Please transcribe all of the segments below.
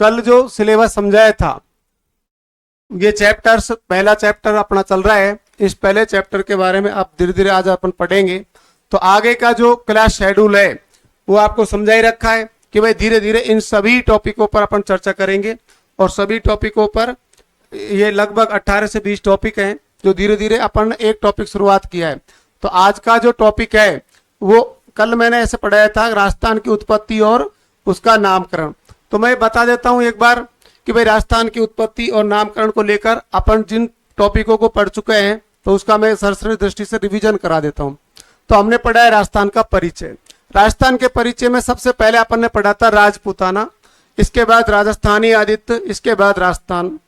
कल जो सिलेबस समझाया था, ये चैप्टर्स, पहला चैप्टर अपना चल रहा है, इस पहले चैप्टर के बारे में आप धीरे धीरे आज अपन पढ़ेंगे। तो आगे का जो क्लास शेड्यूल है वो आपको समझा ही रखा है कि भाई धीरे धीरे इन सभी टॉपिकों पर अपन चर्चा करेंगे, और सभी टॉपिकों पर ये लगभग 18 से 20 टॉपिक हैं जो धीरे धीरे अपन ने एक टॉपिक शुरुआत किया है। तो आज का जो टॉपिक है वो कल मैंने ऐसे पढ़ाया था, राजस्थान की उत्पत्ति और उसका नामकरण। तो मैं बता देता हूं एक बार कि भाई राजस्थान की उत्पत्ति और नामकरण को लेकर अपन जिन टॉपिकों को पढ़ चुके हैं तो उसका मैं सरसरी दृष्टि से रिवीजन करा देता हूं। तो हमने पढ़ा है राजस्थान का परिचय। राजस्थान के परिचय में सबसे पहले अपन ने पढ़ा था राजपूताना, इसके बाद राजस्थानी आदित्य, इसके बाद राजस्थान।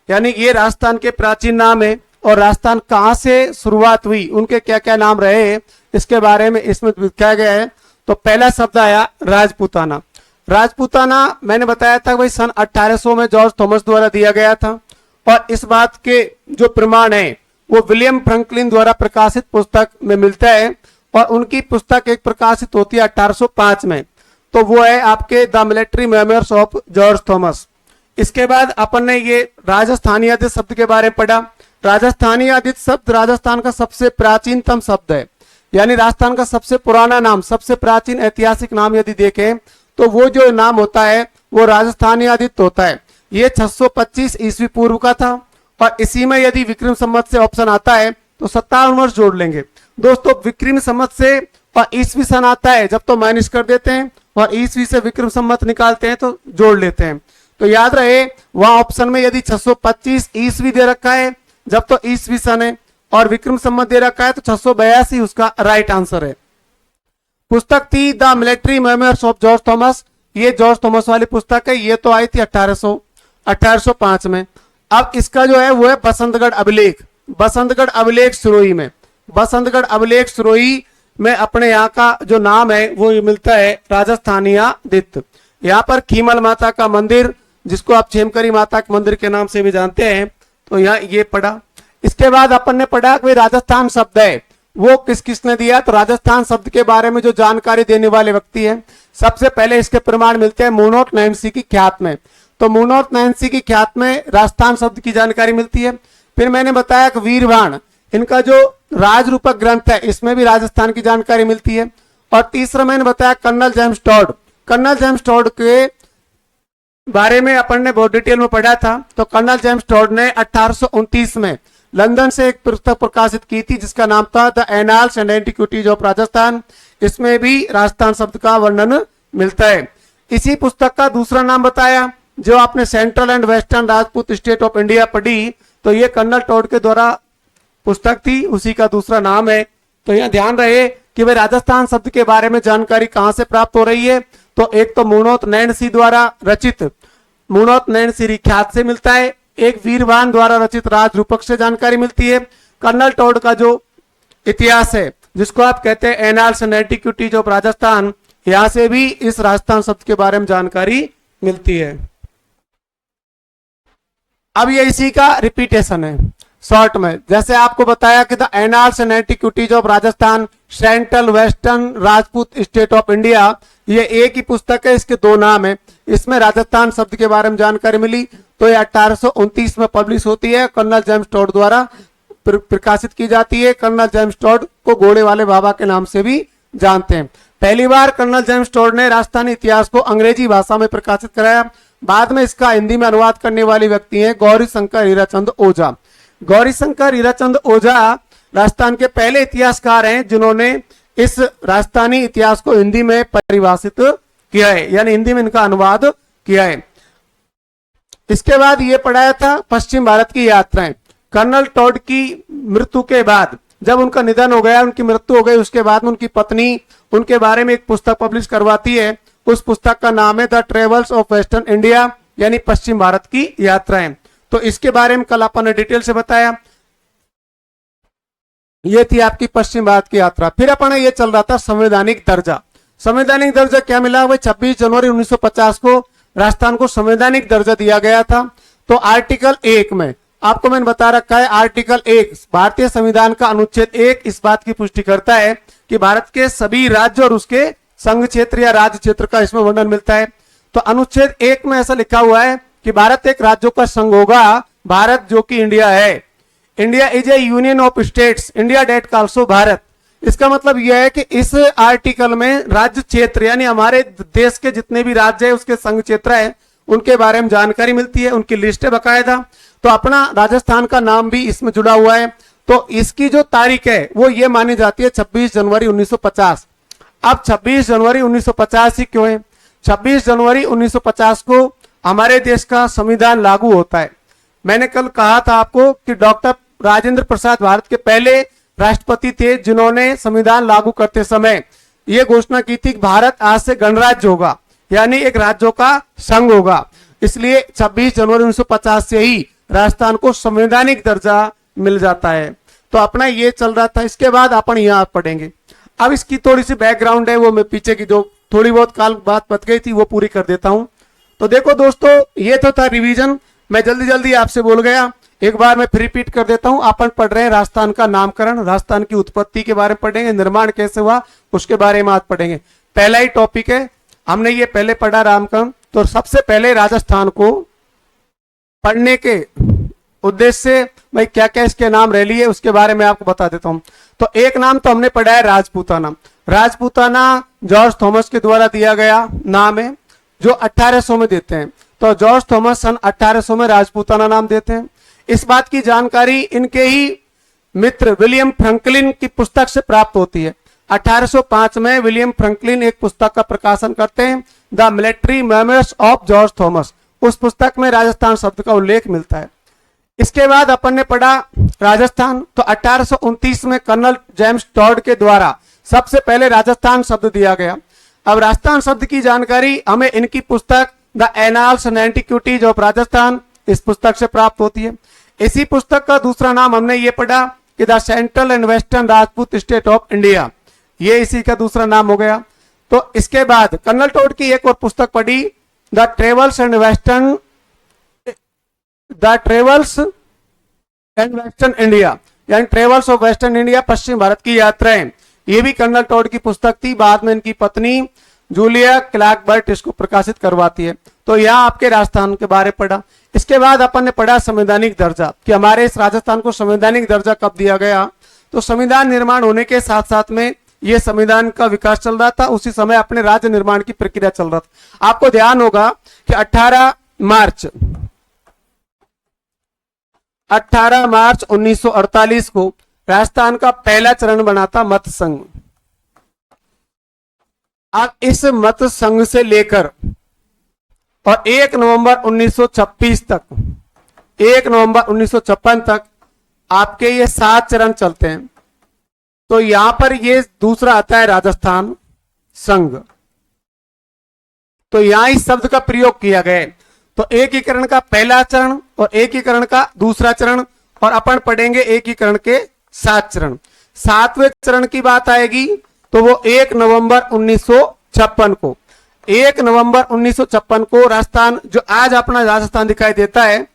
यानी ये राजस्थान के प्राचीन नाम है, और राजस्थान कहाँ से शुरुआत हुई, उनके क्या क्या नाम रहे, इसके बारे में इसमें लिखा गया है। तो पहला शब्द आया राजपूताना। राजपूताना मैंने बताया था भाई सन 1800 में जॉर्ज थॉमस द्वारा दिया गया था, और इस बात के जो प्रमाण है वो विलियम फ्रैंकलिन द्वारा प्रकाशित पुस्तक में मिलता है, और उनकी पुस्तक एक प्रकाशित होती है 1805 में, तो वो है आपके the military memoirs of George Thomas. इसके बाद अपन ने ये राजस्थानी आदित्य शब्द के बारे में पढ़ा। राजस्थानी आदित्य शब्द राजस्थान का सबसे प्राचीनतम शब्द है, यानी राजस्थान का सबसे पुराना नाम, सबसे प्राचीन ऐतिहासिक नाम यदि देखें तो वो जो नाम होता है वो राजस्थानी आदित्य होता है। ये 625 ईस्वी पूर्व का था, और इसी में यदि विक्रम संवत से ऑप्शन आता है तो 57 वर्ष जोड़ लेंगे। दोस्तों विक्रम संवत से और ईस्वी सन आता है जब तो माइनस कर देते हैं, और ईस्वी से विक्रम संवत निकालते हैं तो जोड़ लेते हैं। तो याद रहे वहां ऑप्शन में यदि 625 ईस्वी दे रखा है जब तो ईस्वी सन है, और विक्रम संवत दे रखा है तो 682 उसका राइट आंसर है। पुस्तक थी the military memoirs of George Thomas, ये जॉर्ज थॉमस वाली पुस्तक है, ये तो आई थी 1805 में। अब इसका जो है वो है बसंतगढ़ अभिलेख। बसंतगढ़ अभिलेख सिरोही में, बसंतगढ़ अभिलेख सिरोही में अपने यहाँ का जो नाम है वो मिलता है राजस्थानी आदित्य। यहाँ पर खीमल माता का मंदिर, जिसको आप छेमकरी माता के मंदिर के नाम से भी जानते हैं, तो यहाँ ये पढ़ा। इसके बाद अपन ने पढ़ा कि राजस्थान शब्द है वो किस किसने दिया। तो राजस्थान शब्द के बारे में जो जानकारी देने वाले व्यक्ति हैं, सबसे पहले इसके प्रमाण मिलते हैं मुनोट नैन्सी की ख्यात में। तो मुनोट नैन्सी की ख्यात में राजस्थान शब्द की जानकारी मिलती है। फिर मैंने बताया कि वीरवाण, इनका जो राजरूपक ग्रंथ है इसमें भी राजस्थान की जानकारी मिलती है। और तीसरा मैंने बताया colonel James Tod. Colonel James Tod के बारे में अपन ने बहुत डिटेल में पढ़ा था। तो कर्नल जेम्स टॉड ने 1829 में लंदन से एक पुस्तक प्रकाशित की थी जिसका नाम था the annals and antiquities of Rajasthan. इसमें भी राजस्थान शब्द का वर्णन मिलता है। इसी पुस्तक का दूसरा नाम बताया, जो आपने central and western Rajput state of India पढ़ी, तो ये कर्नल टॉड के द्वारा पुस्तक थी, उसी का दूसरा नाम है। तो यहाँ ध्यान रहे कि भाई राजस्थान शब्द के बारे में जानकारी कहाँ से प्राप्त हो रही है। तो एक तो मुनोत नैन्सी द्वारा रचित मुनोत नैन्सी ख्यात से मिलता है, एक वीरवान द्वारा रचित राजरूपक से जानकारी मिलती है। कर्नल टॉड का जो इतिहास है जिसको आप कहते हैं annals and antiquities of Rajasthan, यहां से भी इस राजस्थान शब्द के बारे में जानकारी मिलती है। अब ये इसी का रिपीटेशन है शॉर्ट में। जैसे आपको बताया कि the annals and antiquities of Rajasthan, central western Rajput state of India, ये एक ही पुस्तक है, इसके दो नाम है। इसमें राजस्थान शब्द के बारे में जानकारी मिली। तो ये 1829 में पब्लिश होती है, कर्नल जेम्स टॉड द्वारा प्रकाशित की जाती है। कर्नल जेम्स टॉड को घोड़े वाले बाबा के नाम से भी जानते हैं। पहली बार कर्नल जेम्स टॉड ने राजस्थानी इतिहास को अंग्रेजी भाषा में प्रकाशित कराया। बाद में इसका हिंदी में अनुवाद करने वाले व्यक्ति हैं गौरी शंकर हीराचंद ओझा। गौरी शंकर हीराचंद ओझा राजस्थान के पहले इतिहासकार हैं जिन्होंने इस राजस्थानी इतिहास को हिंदी में परिभाषित किया है, यानी हिंदी में इनका अनुवाद किया है। इसके बाद ये पढ़ाया था पश्चिम भारत की यात्राएं। कर्नल टॉड की मृत्यु के बाद, जब उनका निधन हो गया, उनकी मृत्यु हो गई, उसके बाद में उनकी पत्नी उनके बारे में एक पुस्तक पब्लिश करवाती है। उस पुस्तक का नाम है the travels of western India, यानी पश्चिम भारत की यात्राएं। तो इसके बारे में कल अपन ने डिटेल से बताया। ये थी आपकी पश्चिम भारत की यात्रा। फिर अपन ये चल रहा था संवैधानिक दर्जा। संवैधानिक दर्जा क्या मिला भाई? 26 जनवरी 1950 को राजस्थान को संवैधानिक दर्जा दिया गया था। तो आर्टिकल 1 में आपको मैंने बता रखा है, आर्टिकल 1 भारतीय संविधान का अनुच्छेद 1 इस बात की पुष्टि करता है कि भारत के सभी राज्य और उसके संघ क्षेत्र या राज्य क्षेत्र का इसमें वर्णन मिलता है। तो अनुच्छेद 1 में ऐसा लिखा हुआ है कि भारत एक राज्यों का संघ होगा, भारत जो कि इंडिया है। India is a union of states, India that also Bharat. इसका मतलब यह है कि इस आर्टिकल में राज्य क्षेत्र यानी हमारे देश के जितने भी राज्य है उसके संघ क्षेत्र है उनके बारे में जानकारी मिलती है, उनकी लिस्ट है बकायदा। तो अपना राजस्थान का नाम भी इसमें जुड़ा हुआ है। तो इसकी जो तारीख है वो ये मानी जाती है 26 जनवरी 1950। अब 26 जनवरी 1950 ही क्यों है? 26 जनवरी 1950 को हमारे देश का संविधान लागू होता है। मैंने कल कहा था आपको कि डॉक्टर राजेंद्र प्रसाद भारत के पहले राष्ट्रपति थे जिन्होंने संविधान लागू करते समय यह घोषणा की थी कि भारत आज से गणराज्य होगा, यानी एक राज्यों का संघ होगा। इसलिए 26 जनवरी 1950 से ही राजस्थान को संवैधानिक दर्जा मिल जाता है। तो अपना ये चल रहा था। इसके बाद अपन यहाँ पढ़ेंगे। अब इसकी थोड़ी सी बैकग्राउंड है, वो मैं पीछे की जो थोड़ी बहुत काल बात बच गई थी वो पूरी कर देता हूं। तो देखो दोस्तों, ये तो था रिवीजन, मैं जल्दी जल्दी आपसे बोल गया। एक बार मैं फिर रिपीट कर देता हूं। अपन पढ़ रहे हैं राजस्थान का नामकरण, राजस्थान की उत्पत्ति के बारे में पढ़ेंगे, निर्माण कैसे हुआ उसके बारे में आज पढ़ेंगे। पहला ही टॉपिक है, हमने ये पहले पढ़ा नामकरण। तो सबसे पहले राजस्थान को पढ़ने के उद्देश्य से भाई क्या क्या इसके नाम रह लिए उसके बारे में आपको बता देता हूं। तो एक नाम तो हमने पढ़ा है राजपूताना। राजपूताना जॉर्ज थॉमस के द्वारा दिया गया नाम है जो 1800 में देते हैं। तो जॉर्ज थॉमस सन 1800 में राजपूताना नाम देते हैं। इस बात की जानकारी इनके ही मित्र विलियम फ्रैंकलिन की पुस्तक से प्राप्त होती है। 1805 में विलियम फ्रैंकलिन एक पुस्तक का प्रकाशन करते हैं, the military memoirs of George Thomas. उस पुस्तक में राजस्थान शब्द का उल्लेख मिलता है। इसके बाद अपन ने पढ़ा राजस्थान। तो 1829 में कर्नल जेम्स टॉड के द्वारा सबसे पहले राजस्थान शब्द दिया गया। अब राजस्थान शब्द की जानकारी हमें इनकी पुस्तक the annals and antiquities of Rajasthan, इस पुस्तक से प्राप्त होती है। इसी पुस्तक का दूसरा नाम हमने ये पढ़ा कि the central and western Rajput state of India, ये इसी का दूसरा नाम हो गया। तो इसके बाद कर्नल टॉड की एक और पुस्तक पढ़ी, the travels and western India, यानी ट्रेवल्स ऑफ वेस्टर्न इंडिया, पश्चिम भारत की यात्राएं। ये भी कर्नल टॉड की पुस्तक थी। बाद में इनकी पत्नी जूलिया क्लार्क इसको प्रकाशित करवाती है। तो यहाँ आपके राजस्थान के बारे पढ़ा। इसके बाद अपन ने पढ़ा संवैधानिक दर्जा, कि हमारे इस राजस्थान को संवैधानिक दर्जा कब दिया गया। तो संविधान निर्माण होने के साथ साथ में ये संविधान का विकास चल रहा था, उसी समय अपने राज्य निर्माण की प्रक्रिया चल रहा था। आपको ध्यान होगा कि 18 मार्च 1948 को राजस्थान का पहला चरण बना था मत संघ। अब इस मत संघ से लेकर और 1 नवंबर 1956 तक, 1 नवंबर 1956 तक आपके ये 7 चरण चलते हैं। तो यहां पर ये दूसरा आता है राजस्थान संघ। तो यहां इस शब्द का प्रयोग किया गया है। तो एकीकरण का पहला चरण और एकीकरण का दूसरा चरण, और अपन पढ़ेंगे एकीकरण के 7 चरण। 7वें चरण की बात आएगी तो वो 1 नवंबर 1956 को, 1 नवंबर 1956 को राजस्थान, जो आज अपना राजस्थान दिखाई देता है,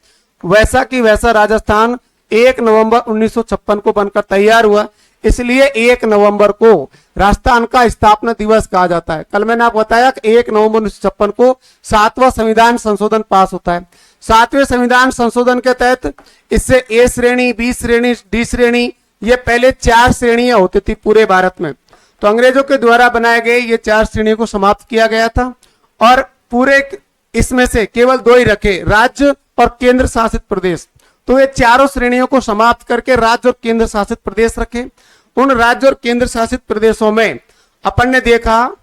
वैसा की वैसा राजस्थान 1 नवंबर 1956 को बनकर तैयार हुआ। इसलिए 1 नवंबर को राजस्थान का स्थापना दिवस कहा जाता है। कल मैंने आपको बताया कि 1 नवंबर 1956 को 7वां संविधान संशोधन पास होता है। 7वें संविधान संशोधन के तहत इससे ए श्रेणी, बी श्रेणी, डी श्रेणी, ये पहले 4 श्रेणियां होती थी पूरे भारत में। तो अंग्रेजों के द्वारा बनाए गए ये 4 श्रेणियों को समाप्त किया गया था और पूरे इसमें से केवल 2 ही रखे, राज्य और केंद्र शासित प्रदेश। तो ये चारों श्रेणियों को समाप्त करके राज्य और केंद्र शासित प्रदेश रखे। उन राज्य और केंद्र शासित प्रदेशों में अपन ने देखा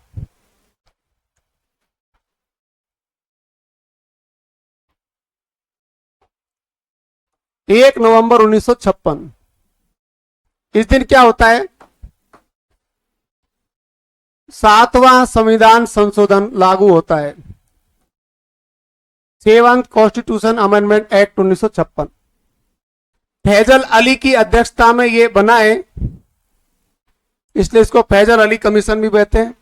1 नवंबर 1956, इस दिन क्या होता है? 7वां संविधान संशोधन लागू होता है, 7th constitution amendment act 1956। Fazal Ali की अध्यक्षता में यह बना है, इसलिए इसको फैजल अली कमीशन भी कहते हैं।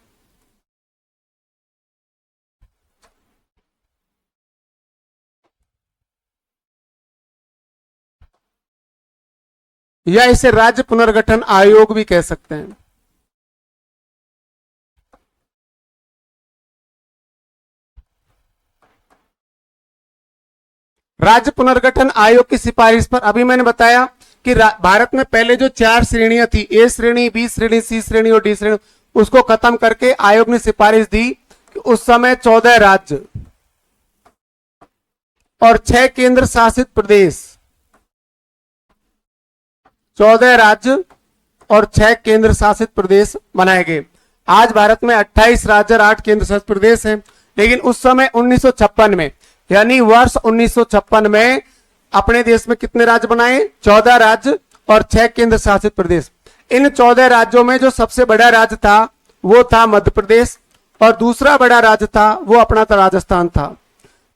या इसे राज्य पुनर्गठन आयोग भी कह सकते हैं। राज्य पुनर्गठन आयोग की सिफारिश पर अभी मैंने बताया कि भारत में पहले जो 4 श्रेणियां थी, ए श्रेणी, बी श्रेणी, सी श्रेणी और डी श्रेणी, उसको खत्म करके आयोग ने सिफारिश दी कि उस समय 14 राज्य और 6 केंद्र शासित प्रदेश, 14 राज्य और 6 केंद्र शासित प्रदेश बनाए गए। आज भारत में 28 राज्य और 8 केंद्र शासित प्रदेश हैं, लेकिन उस समय 1956 में, यानी वर्ष 1956 में अपने देश में कितने राज्य बनाए? 14 राज्य और 6 केंद्र शासित प्रदेश। इन 14 राज्यों में जो सबसे बड़ा राज्य था वो था मध्य प्रदेश, और दूसरा बड़ा राज्य था वो अपना था राजस्थान था।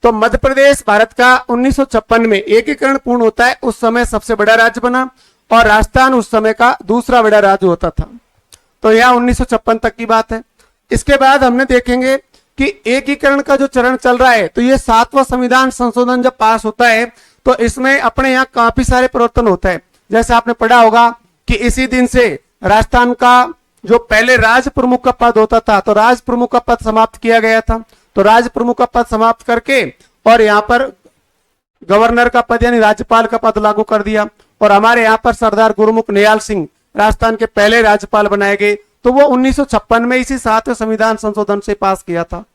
तो मध्य प्रदेश भारत का 1956 में एकीकरण पूर्ण होता है, उस समय सबसे बड़ा राज्य बना, और राजस्थान उस समय का दूसरा बड़ा राज्य होता था। तो यह 1956 तक की बात है। इसके बाद हमने देखेंगे कि एकीकरण का जो चरण चल रहा है, तो ये 7वां संविधान संशोधन जब पास होता है तो इसमें अपने यहाँ काफी सारे परिवर्तन होता है। जैसे आपने पढ़ा होगा कि इसी दिन से राजस्थान का जो पहले राज्य प्रमुख का पद होता था, तो राज्य प्रमुख का पद समाप्त किया गया था। तो राज्य प्रमुख का पद समाप्त करके और यहाँ पर गवर्नर का पद यानी राज्यपाल का पद लागू कर दिया, और हमारे यहाँ पर सरदार गुरुमुख निहाल सिंह राजस्थान के पहले राज्यपाल बनाए गए। तो वो 1956 में इसी 7वें संविधान संशोधन से पास किया था।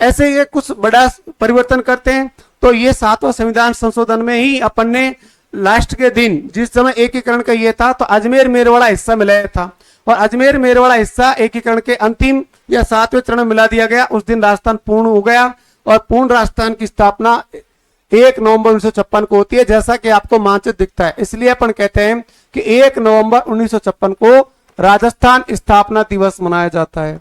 ऐसे ये कुछ बड़ा परिवर्तन करते हैं। तो ये 7वां संविधान संशोधन में ही अपन ने लास्ट के दिन जिस समय एकीकरण का ये था, तो अजमेर मेरवाड़ा हिस्सा मिलाया था, और अजमेर मेरवाड़ा हिस्सा एकीकरण के अंतिम या 7वें चरण में मिला दिया गया। उस दिन राजस्थान पूर्ण हो गया, और पूर्ण राजस्थान की स्थापना 1 नवंबर 1956 को होती है, जैसा कि आपको मानचित्र दिखता है। इसलिए अपन कहते हैं कि 1 नवंबर 1956 को राजस्थान स्थापना दिवस मनाया जाता है।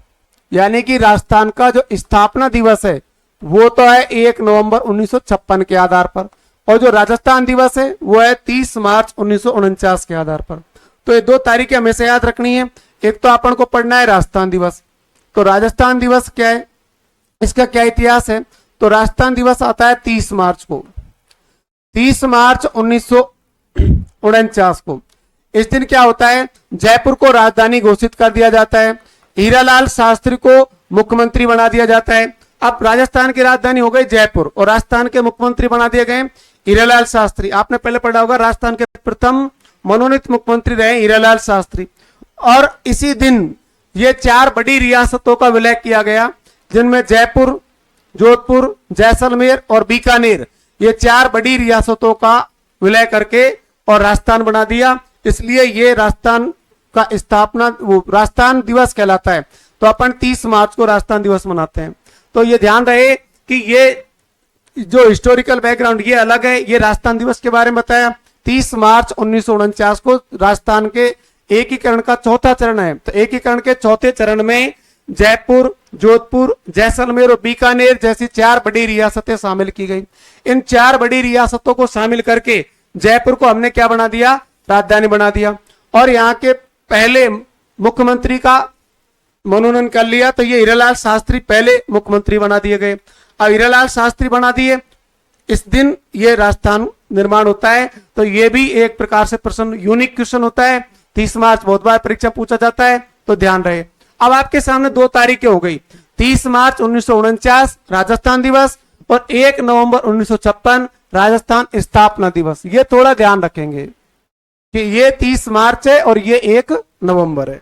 यानी कि राजस्थान का जो स्थापना दिवस है वो तो है 1 नवंबर 1956 के आधार पर, और जो राजस्थान दिवस है वो है 30 मार्च 1949 के आधार पर। तो ये 2 तारीखें हमेशा याद रखनी है। एक तो अपन को पढ़ना है राजस्थान दिवस। तो राजस्थान दिवस क्या है, इसका क्या इतिहास है? तो राजस्थान दिवस आता है 30 मार्च को, 30 मार्च 1949 को। इस दिन क्या होता है? जयपुर को राजधानी घोषित कर दिया जाता है, हीरालाल शास्त्री को मुख्यमंत्री बना दिया जाता है। अब राजस्थान की राजधानी हो गई जयपुर, और राजस्थान के मुख्यमंत्री बना दिए गए हीरालाल शास्त्री। आपने पहले पढ़ा होगा राजस्थान के प्रथम मनोनीत मुख्यमंत्री रहे हीरालाल शास्त्री। और इसी दिन ये 4 बड़ी रियासतों का विलय किया गया, जिनमें जयपुर, जोधपुर, जैसलमेर और बीकानेर, ये 4 बड़ी रियासतों का विलय करके और राजस्थान बना दिया। इसलिए ये राजस्थान का स्थापना वो राजस्थान दिवस कहलाता है। तो अपन 30 मार्च को राजस्थान दिवस मनाते हैं। तो ये ध्यान रहे कि ये जो हिस्टोरिकल बैकग्राउंड ये अलग है। ये राजस्थान दिवस के बारे में बताया। 30 मार्च 1949 को राजस्थान के एकीकरण का 4था चरण है। तो एकीकरण के 4थे चरण में जयपुर, जोधपुर, जैसलमेर और बीकानेर जैसी 4 बड़ी रियासतें शामिल की गई। इन 4 बड़ी रियासतों को शामिल करके जयपुर को हमने क्या बना दिया? राजधानी बना दिया। और यहाँ के पहले मुख्यमंत्री का मनोनयन कर लिया, तो ये हीरालाल शास्त्री पहले मुख्यमंत्री बना दिए गए। अब हीरालाल शास्त्री बना दिए, इस दिन ये राजस्थान निर्माण होता है। तो ये भी एक प्रकार से प्रश्न, यूनिक क्वेश्चन होता है। 30 मार्च बहुत बार परीक्षा पूछा जाता है, तो ध्यान रहे। अब आपके सामने 2 तारीखें हो गई, 30 मार्च 1949 राजस्थान दिवस और 1 नवंबर 1956 राजस्थान स्थापना दिवस। ये थोड़ा ध्यान रखेंगे कि ये 30 मार्च है और ये 1 नवंबर है।